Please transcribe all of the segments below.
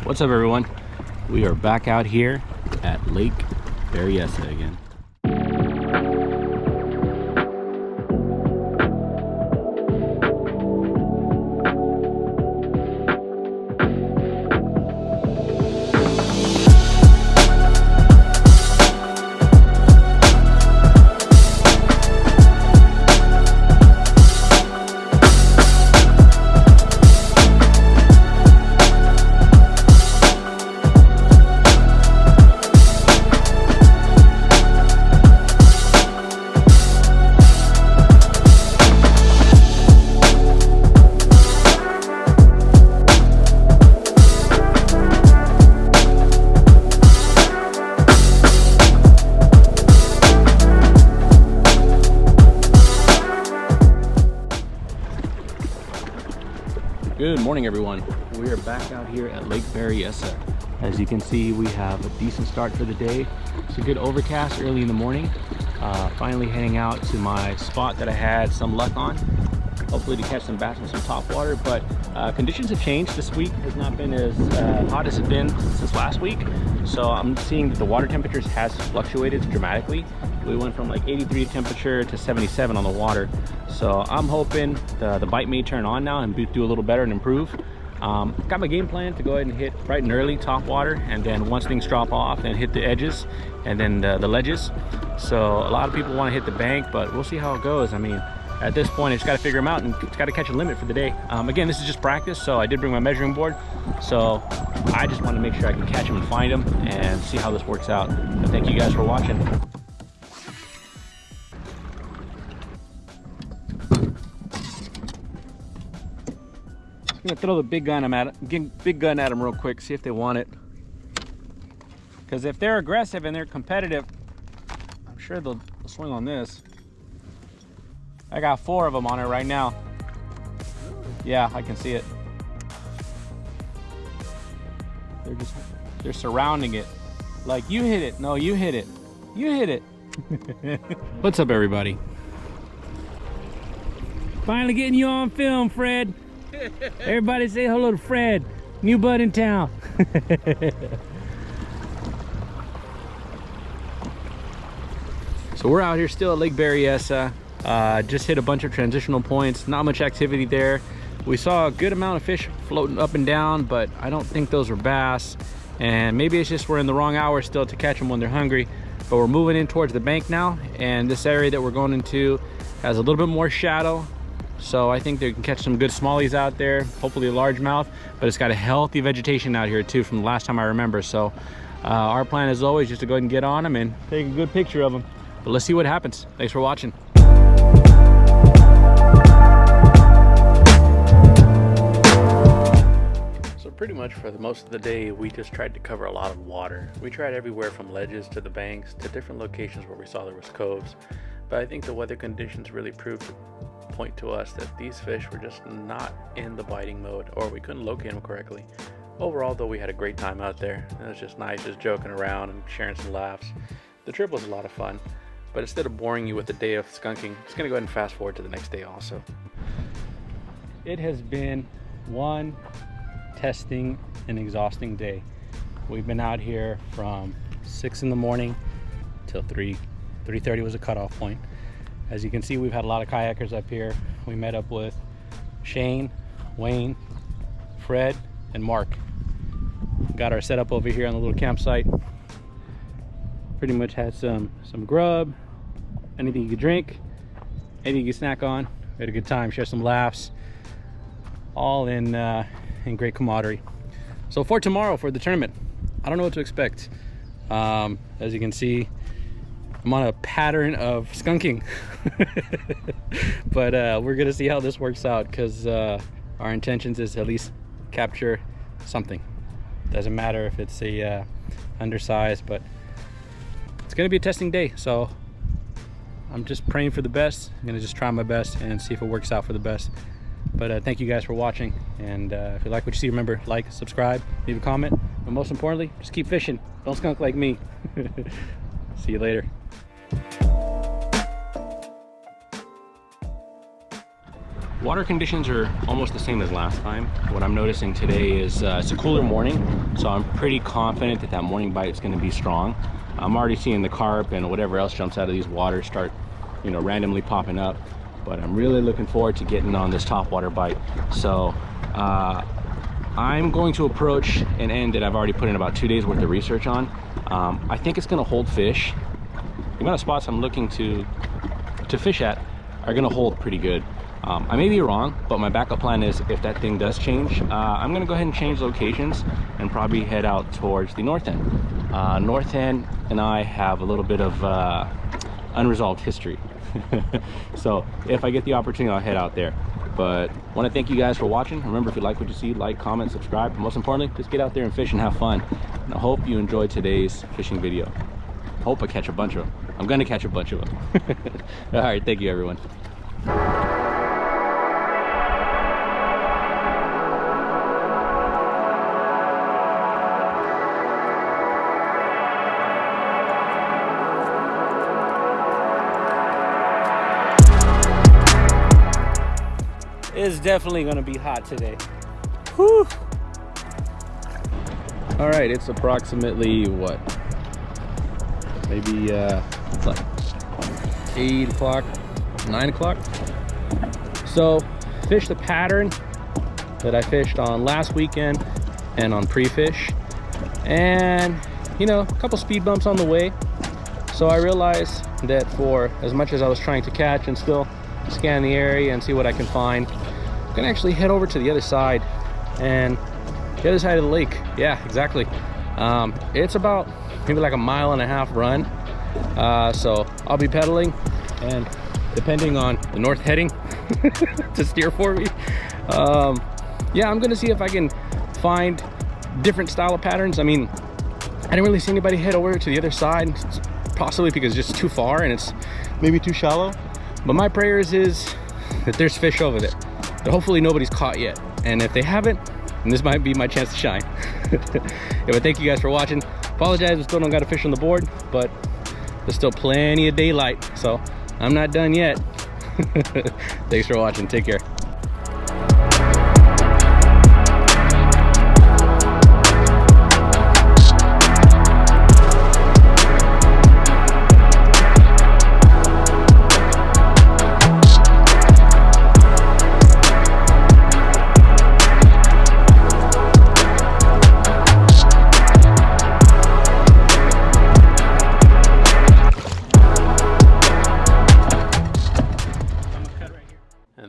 What's up, everyone? We are back out here at Lake Berryessa again. Good morning, everyone. We are back out here at Lake Berryessa. As you can see, we have a decent start for the day. It's a good overcast early in the morning. Finally heading out to my spot that I had some luck on, hopefully to catch some bass and some top water. But conditions have changed. This week has not been as hot as it's been since last week. So I'm seeing that the water temperatures has fluctuated dramatically. We went from like 83 temperature to 77 on the water. So I'm hoping the bite may turn on now and do a little better and improve. Got my game plan to go ahead and hit bright and early top water, and then once things drop off, then hit the edges and then the ledges. So a lot of people want to hit the bank, but we'll see how it goes. I mean, at this point, I just got to figure them out and it's got to catch a limit for the day. Again, this is just practice, so I did bring my measuring board. So I just want to make sure I can catch them and find them and see how this works out. But thank you guys for watching. I'm gonna throw the big gun at them real quick, see if they want it. Because if they're aggressive and they're competitive, I'm sure they'll swing on this. I got 4 of them on it right now. Yeah, I can see it. They're surrounding it. Like, you hit it. No, you hit it. You hit it. What's up, everybody? Finally getting you on film, Fred. Everybody say hello to Fred, new bud in town. So we're out here still at Lake Berryessa. Just hit a bunch of transitional points, not much activity there. We saw a good amount of fish floating up and down, but I don't think those were bass. And maybe it's just we're in the wrong hour still to catch them when they're hungry. But we're moving in towards the bank now, and this area that we're going into has a little bit more shadow. So I think they can catch some good smallies out there, hopefully a largemouth, but it's got a healthy vegetation out here too from the last time I remember. So our plan is always just to go ahead and get on them and take a good picture of them. But let's see what happens. Thanks for watching. So pretty much for the most of the day, we just tried to cover a lot of water. We tried everywhere from ledges to the banks to different locations where we saw there was coves. But I think the weather conditions really proved to point to us that these fish were just not in the biting mode, or we couldn't locate them correctly. Overall, though, we had a great time out there. It was just nice just joking around and sharing some laughs. The trip was a lot of fun, but instead of boring you with the day of skunking, I'm just gonna go ahead and fast forward to the next day also. It has been one testing and exhausting day. We've been out here from 6 in the morning till 3:30 was a cutoff point. As you can see, we've had a lot of kayakers up here. We met up with Shane, Wayne, Fred, and Mark. Got our setup over here on the little campsite. Pretty much had some grub, anything you could drink, anything you could snack on. We had a good time, share some laughs, all in great camaraderie. So for tomorrow, for the tournament, I don't know what to expect. As you can see, I'm on a pattern of skunking. But we're gonna see how this works out, because our intentions is to at least capture something. Doesn't matter if it's a undersized, but it's gonna be a testing day. So I'm just praying for the best. I'm gonna just try my best and see if it works out for the best. But thank you guys for watching, and if you like what you see, remember, like, subscribe, leave a comment, but most importantly, just keep fishing. Don't skunk like me. See you later. Water conditions are almost the same as last time. What I'm noticing today is it's a cooler morning, so I'm pretty confident that that morning bite is going to be strong. I'm already seeing the carp and whatever else jumps out of these waters start, you know, randomly popping up. But I'm really looking forward to getting on this topwater bite. So I'm going to approach an end that I've already put in about 2 days worth of research on. I think it's going to hold fish. The amount of spots I'm looking to fish at are going to hold pretty good. I may be wrong, but my backup plan is if that thing does change, I'm going to go ahead and change locations and probably head out towards the north end. North end and I have a little bit of unresolved history. So if I get the opportunity, I'll head out there. But I want to thank you guys for watching. Remember, if you like what you see, like, comment, subscribe. But most importantly, just get out there and fish and have fun. And I hope you enjoyed today's fishing video. Hope I catch a bunch of them. I'm going to catch a bunch of them. All right, thank you, everyone. It's definitely gonna be hot today. Whew. All right, it's approximately what? Maybe it's like 8 o'clock, 9 o'clock. So fished the pattern that I fished on last weekend and on pre-fish, and you know, a couple speed bumps on the way. So I realized that for as much as I was trying to catch and still scan the area and see what I can find, I'm gonna actually head over to the other side, and the other side of the lake. Yeah, exactly. It's about maybe like a 1.5 mile run. So I'll be pedaling, and depending on the north heading to steer for me. Yeah, I'm gonna see if I can find different style of patterns. I mean, I didn't really see anybody head over to the other side, possibly because it's just too far and it's maybe too shallow. But my prayers is that there's fish over there, that hopefully nobody's caught yet. And if they haven't, then this might be my chance to shine. Yeah, but thank you guys for watching. Apologize, I still don't got a fish on the board, but there's still plenty of daylight, so I'm not done yet. Thanks for watching. Take care.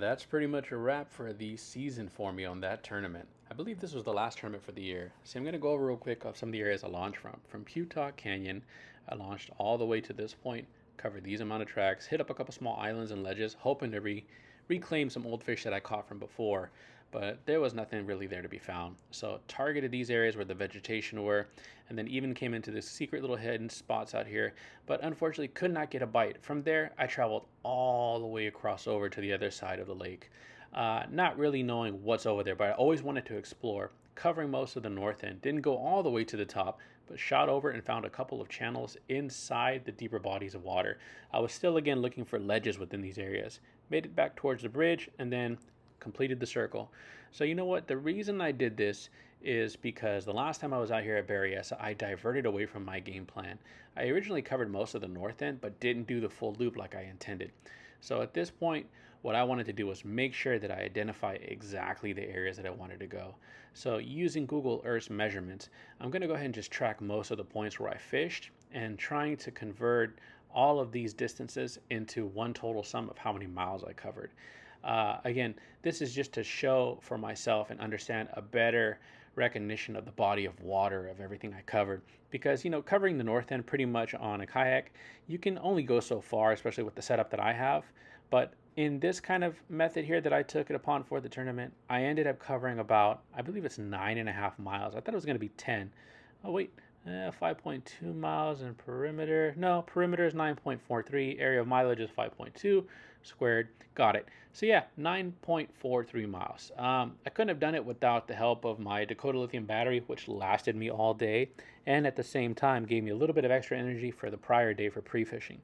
That's pretty much a wrap for the season for me on that tournament. I believe this was the last tournament for the year. So I'm going to go over real quick of some of the areas I launched from. From Pewtok Canyon, I launched all the way to this point, covered these amount of tracks, hit up a couple small islands and ledges, hoping to reclaim some old fish that I caught from before, but there was nothing really there to be found. So targeted these areas where the vegetation were, and then even came into the secret little hidden spots out here, but unfortunately could not get a bite. From there, I traveled all the way across over to the other side of the lake, not really knowing what's over there, but I always wanted to explore, covering most of the north end. Didn't go all the way to the top, but shot over and found a couple of channels inside the deeper bodies of water. I was still again looking for ledges within these areas. Made it back towards the bridge and then completed the circle. So you know what? The reason I did this is because the last time I was out here at Berryessa, I diverted away from my game plan. I originally covered most of the north end, but didn't do the full loop like I intended. So at this point, what I wanted to do was make sure that I identify exactly the areas that I wanted to go. So using Google Earth's measurements, I'm going to go ahead and just track most of the points where I fished and trying to convert all of these distances into one total sum of how many miles I covered. Again, this is just to show for myself and understand a better recognition of the body of water of everything I covered, because you know, covering the north end pretty much on a kayak, you can only go so far, especially with the setup that I have. But in this kind of method here that I took it upon for the tournament, I ended up covering about, I believe it's 9.5 miles. I thought it was going to be 10. Oh wait, 5.2 miles in perimeter. No, perimeter is 9.43. Area of mileage is 5.2 squared. Got it. So yeah, 9.43 miles. I couldn't have done it without the help of my Dakota lithium battery, which lasted me all day, and at the same time gave me a little bit of extra energy for the prior day for pre-fishing.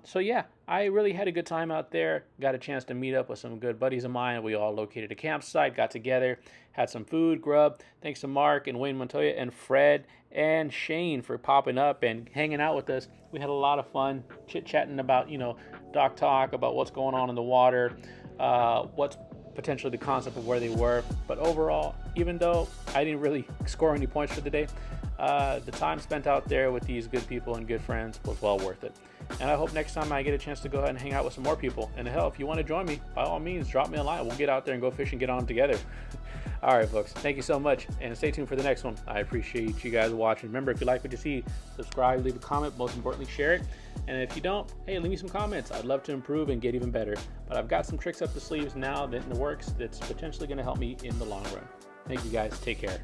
So yeah, I really had a good time out there. Got a chance to meet up with some good buddies of mine. We all located a campsite, got together, had some food, grub. Thanks to Mark and Wayne Montoya and Fred and Shane for popping up and hanging out with us. We had a lot of fun chit-chatting about, dock talk, about what's going on in the water, what's potentially the concept of where they were. But overall, even though I didn't really score any points for the day, the time spent out there with these good people and good friends was well worth it. And I hope next time I get a chance to go ahead and hang out with some more people. And hell, if you want to join me, by all means, drop me a line. We'll get out there and go fish and get on together. All right, folks, thank you so much. And stay tuned for the next one. I appreciate you guys watching. Remember, if you like what you see, subscribe, leave a comment. Most importantly, share it. And if you don't, hey, leave me some comments. I'd love to improve and get even better. But I've got some tricks up the sleeves now that in the works that's potentially going to help me in the long run. Thank you guys. Take care.